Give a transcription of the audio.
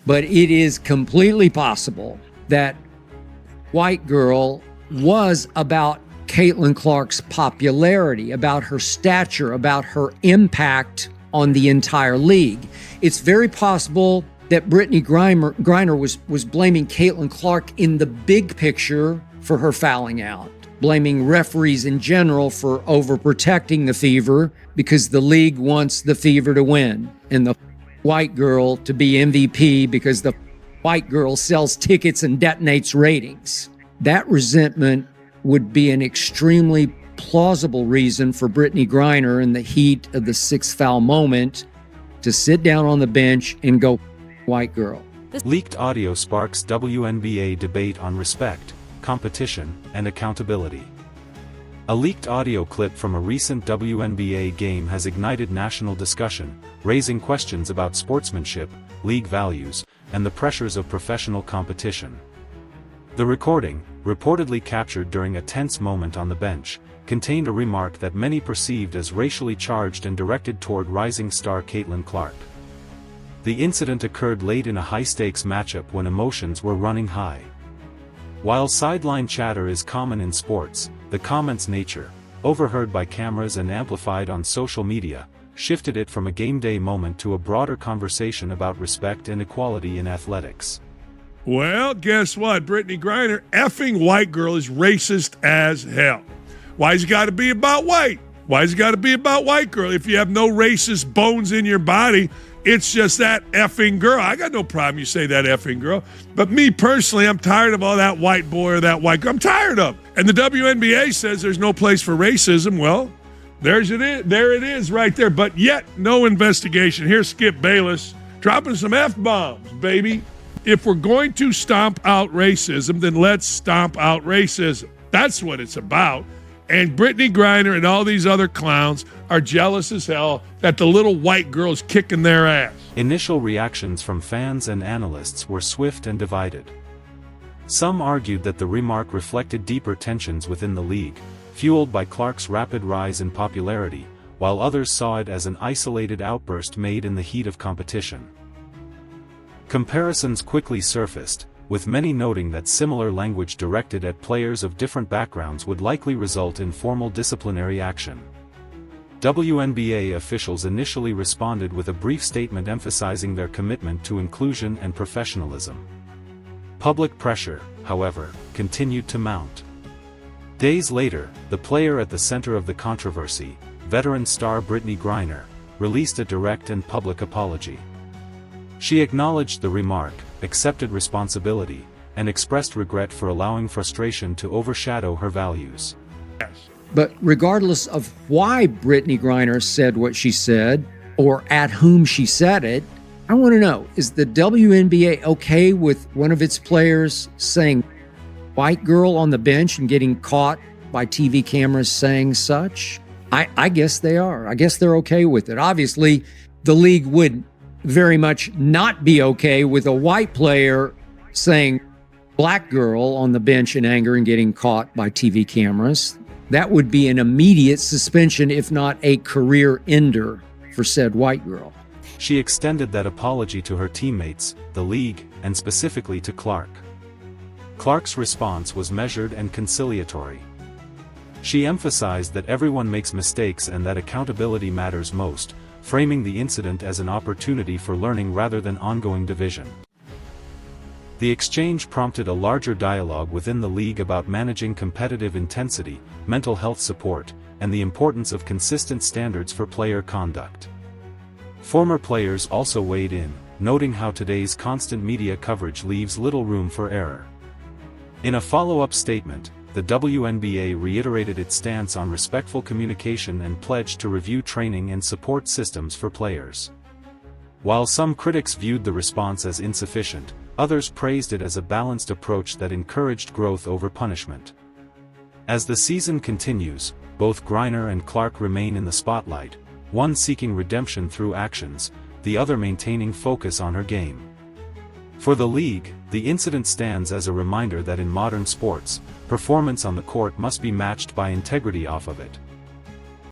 but it is completely possible that White Girl was about Caitlin Clark's popularity, about her stature, about her impact on the entire league. It's very possible that Brittney Griner was blaming Caitlin Clark in the big picture for her fouling out, blaming referees in general for overprotecting the Fever because the league wants the Fever to win and the White Girl to be MVP because the White Girl sells tickets and detonates ratings. That resentment would be an extremely plausible reason for Brittney Griner in the heat of the sixth foul moment to sit down on the bench and go, White Girl. Leaked audio sparks WNBA debate on respect, competition, and accountability. A leaked audio clip from a recent WNBA game has ignited national discussion, raising questions about sportsmanship, league values, and the pressures of professional competition. The recording, reportedly captured during a tense moment on the bench, contained a remark that many perceived as racially charged and directed toward rising star Caitlin Clark. The incident occurred late in a high-stakes matchup when emotions were running high. While sideline chatter is common in sports, the comment's nature, overheard by cameras and amplified on social media, shifted it from a game day moment to a broader conversation about respect and equality in athletics. Well, guess what? Brittney Griner, effing White Girl, is racist as hell. Why's it got to be about white? Why's it got to be about White Girl? If you have no racist bones in your body, it's just that effing girl. I got no problem you say that effing girl. But me personally, I'm tired of all that white boy or that white girl. I'm tired of it. And the WNBA says there's no place for racism. Well, there it is right there. But yet, no investigation. Here's Skip Bayless dropping some F-bombs, baby. If we're going to stomp out racism, then let's stomp out racism. That's what it's about. And Brittney Griner and all these other clowns are jealous as hell that the little white girl's kicking their ass. Initial reactions from fans and analysts were swift and divided. Some argued that the remark reflected deeper tensions within the league, fueled by Clark's rapid rise in popularity, while others saw it as an isolated outburst made in the heat of competition. Comparisons quickly surfaced, with many noting that similar language directed at players of different backgrounds would likely result in formal disciplinary action. WNBA officials initially responded with a brief statement emphasizing their commitment to inclusion and professionalism. Public pressure, however, continued to mount. Days later, the player at the center of the controversy, veteran star Brittney Griner, released a direct and public apology. She acknowledged the remark, accepted responsibility, and expressed regret for allowing frustration to overshadow her values. But regardless of why Brittney Griner said what she said, or at whom she said it, I want to know, is the WNBA okay with one of its players saying white girl on the bench and getting caught by TV cameras saying such? I guess they are. I guess they're okay with it. Obviously, the league would very much not be okay with a white player saying black girl on the bench in anger and getting caught by TV cameras. That would be an immediate suspension, if not a career ender for said white girl. She extended that apology to her teammates, the league, and specifically to Clark. Clark's response was measured and conciliatory. She emphasized that everyone makes mistakes and that accountability matters most, framing the incident as an opportunity for learning rather than ongoing division. The exchange prompted a larger dialogue within the league about managing competitive intensity, mental health support, and the importance of consistent standards for player conduct. Former players also weighed in, noting how today's constant media coverage leaves little room for error. In a follow-up statement, the WNBA reiterated its stance on respectful communication and pledged to review training and support systems for players. While some critics viewed the response as insufficient, others praised it as a balanced approach that encouraged growth over punishment. As the season continues, both Griner and Clark remain in the spotlight, one seeking redemption through actions, the other maintaining focus on her game. For the league, the incident stands as a reminder that in modern sports, performance on the court must be matched by integrity off of it.